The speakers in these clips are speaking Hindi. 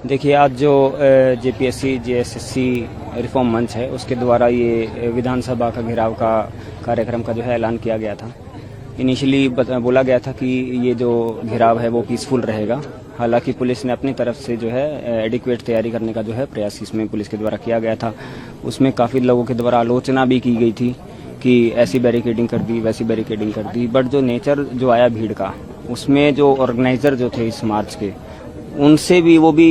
देखिए, आज जो जेपीएससी जेएसएससी रिफॉर्म मंच है उसके द्वारा ये विधानसभा का घेराव का कार्यक्रम का जो है ऐलान किया गया था। इनिशियली बोला गया था कि ये जो घेराव है वो पीसफुल रहेगा। हालांकि पुलिस ने अपनी तरफ से जो है एडिक्वेट तैयारी करने का जो है प्रयास इसमें पुलिस के द्वारा किया गया था। उसमें काफ़ी लोगों के द्वारा आलोचना भी की गई थी कि ऐसी बैरिकेडिंग कर दी, वैसी बैरिकेडिंग कर दी। बट जो नेचर जो आया भीड़ का, उसमें जो ऑर्गेनाइजर जो थे इस मार्च के, उनसे भी वो भी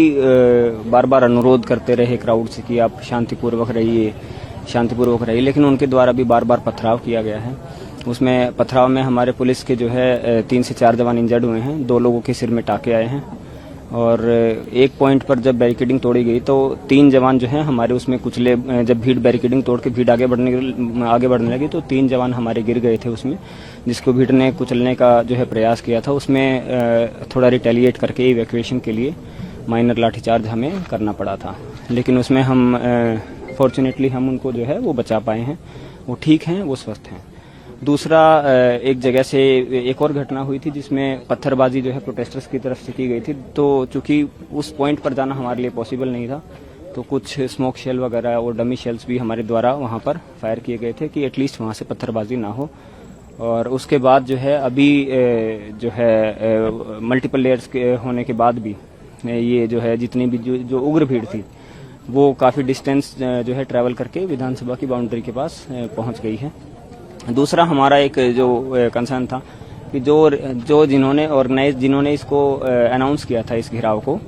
बार बार अनुरोध करते रहे क्राउड से कि आप शांतिपूर्वक रहिए, लेकिन उनके द्वारा भी बार बार पथराव किया गया है। उसमें पथराव में हमारे पुलिस के जो है 3 से 4 जवान इंजर्ड हुए हैं, 2 लोगों के सिर में टाके आए हैं। और एक पॉइंट पर जब बैरिकेडिंग तोड़ी गई तो 3 जवान जो हैं हमारे उसमें कुचले, जब भीड़ बैरिकेडिंग तोड़ के भीड़ आगे बढ़ने लगी तो 3 जवान हमारे गिर गए थे उसमें, जिसको भीड़ ने कुचलने का जो है प्रयास किया था। उसमें थोड़ा रिटेलिएट करके इवैक्यूएशन के लिए माइनर लाठीचार्ज हमें करना पड़ा था, लेकिन उसमें हम फॉर्चुनेटली हम उनको जो है वो बचा पाए हैं, वो ठीक हैं, वो स्वस्थ हैं। दूसरा, एक जगह से एक और घटना हुई थी जिसमें पत्थरबाजी जो है प्रोटेस्टर्स की तरफ से की गई थी। तो चूंकि उस पॉइंट पर जाना हमारे लिए पॉसिबल नहीं था, तो कुछ स्मोक शेल वगैरह और डमी शेल्स भी हमारे द्वारा वहां पर फायर किए गए थे कि एटलीस्ट वहां से पत्थरबाजी ना हो। और उसके बाद जो है अभी जो है मल्टीपल लेयर्स के होने के बाद भी ये जो है जितनी भी जो उग्र भीड़ थी वो काफ़ी डिस्टेंस जो है ट्रैवल करके विधानसभा की बाउंड्री के पास पहुंच गई है। दूसरा, हमारा एक जो कंसर्न था कि जो जिन्होंने इसको अनाउंस किया था इस घेराव को,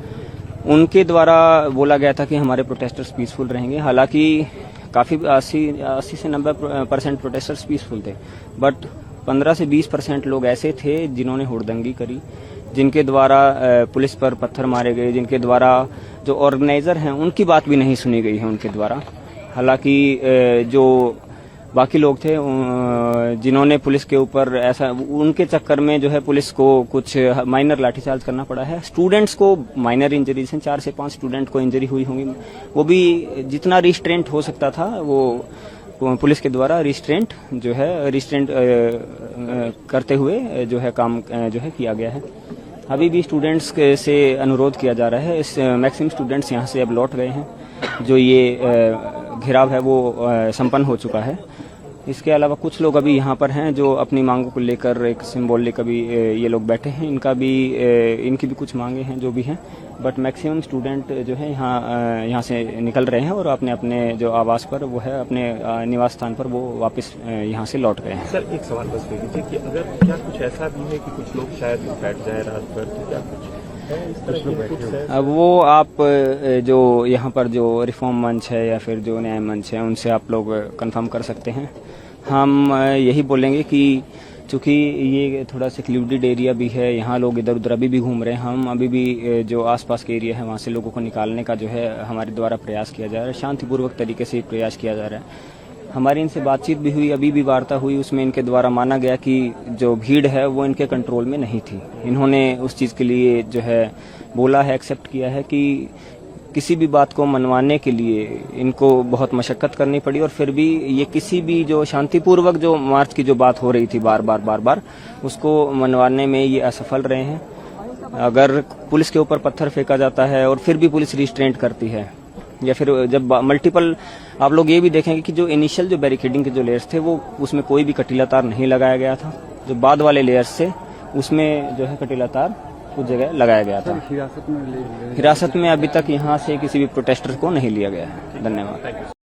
उनके द्वारा बोला गया था कि हमारे प्रोटेस्टर्स पीसफुल रहेंगे। हालांकि काफ़ी 80 से 90% प्रोटेस्टर्स पीसफुल थे, बट 15 से 20% लोग ऐसे थे जिन्होंने हुड़दंगी करी, जिनके द्वारा पुलिस पर पत्थर मारे गए, जिनके द्वारा जो ऑर्गेनाइजर हैं उनकी बात भी नहीं सुनी गई है उनके द्वारा। हालांकि जो बाकी लोग थे जिन्होंने पुलिस के ऊपर ऐसा, उनके चक्कर में जो है पुलिस को कुछ माइनर लाठीचार्ज करना पड़ा है। स्टूडेंट्स को माइनर इंजरीज हैं, 4 से 5 स्टूडेंट को इंजरी हुई होंगी, वो भी जितना रिस्ट्रेंट हो सकता था वो पुलिस के द्वारा रिस्ट्रेंट करते हुए जो है काम जो है किया गया है। अभी भी स्टूडेंट्स से अनुरोध किया जा रहा है, मैक्सिमम स्टूडेंट्स यहाँ से अब लौट गए हैं, जो ये घेराव है वो संपन्न हो चुका है। इसके अलावा कुछ लोग अभी यहाँ पर हैं जो अपनी मांगों को लेकर एक सिंबॉलिक अभी ये लोग बैठे हैं, इनकी भी कुछ मांगे हैं जो भी हैं, बट मैक्सिमम स्टूडेंट जो है यहाँ से निकल रहे हैं और अपने अपने जो आवास पर वो है, अपने निवास स्थान पर वो वापस यहाँ से लौट गए हैं। सर, एक सवाल बस कह दीजिए कि अगर क्या कुछ ऐसा भी है कि कुछ लोग शायद बैठ जाए रात भर, तो क्या कुछ अब वो आप जो यहाँ पर जो रिफॉर्म मंच है या फिर जो न्याय मंच है उनसे आप लोग कंफर्म कर सकते हैं। हम यही बोलेंगे कि चूँकि ये थोड़ा सिक्लूडेड एरिया भी है, यहाँ लोग इधर उधर अभी भी घूम रहे हैं, हम अभी भी जो आसपास के एरिया है वहाँ से लोगों को निकालने का जो है हमारे द्वारा प्रयास किया जा रहा है, शांतिपूर्वक तरीके से प्रयास किया जा रहा है। हमारी इनसे बातचीत भी हुई, अभी भी वार्ता हुई, उसमें इनके द्वारा माना गया कि जो भीड़ है वो इनके कंट्रोल में नहीं थी। इन्होंने उस चीज़ के लिए जो है बोला है, एक्सेप्ट किया है कि किसी भी बात को मनवाने के लिए इनको बहुत मशक्कत करनी पड़ी, और फिर भी ये किसी भी जो शांतिपूर्वक जो मार्च की जो बात हो रही थी बार बार उसको मनवाने में ये असफल रहे हैं। अगर पुलिस के ऊपर पत्थर फेंका जाता है और फिर भी पुलिस रिस्ट्रेंट करती है, या फिर जब मल्टीपल, आप लोग ये भी देखेंगे कि जो इनिशियल जो बैरिकेडिंग के जो लेयर्स थे वो उसमें कोई भी कटीला तार नहीं लगाया गया था, जो बाद वाले लेयर्स थे उसमें जो है कटीला तार कुछ जगह लगाया गया था। हिरासत में अभी तक यहाँ से किसी भी प्रोटेस्टर को नहीं लिया गया है। धन्यवाद।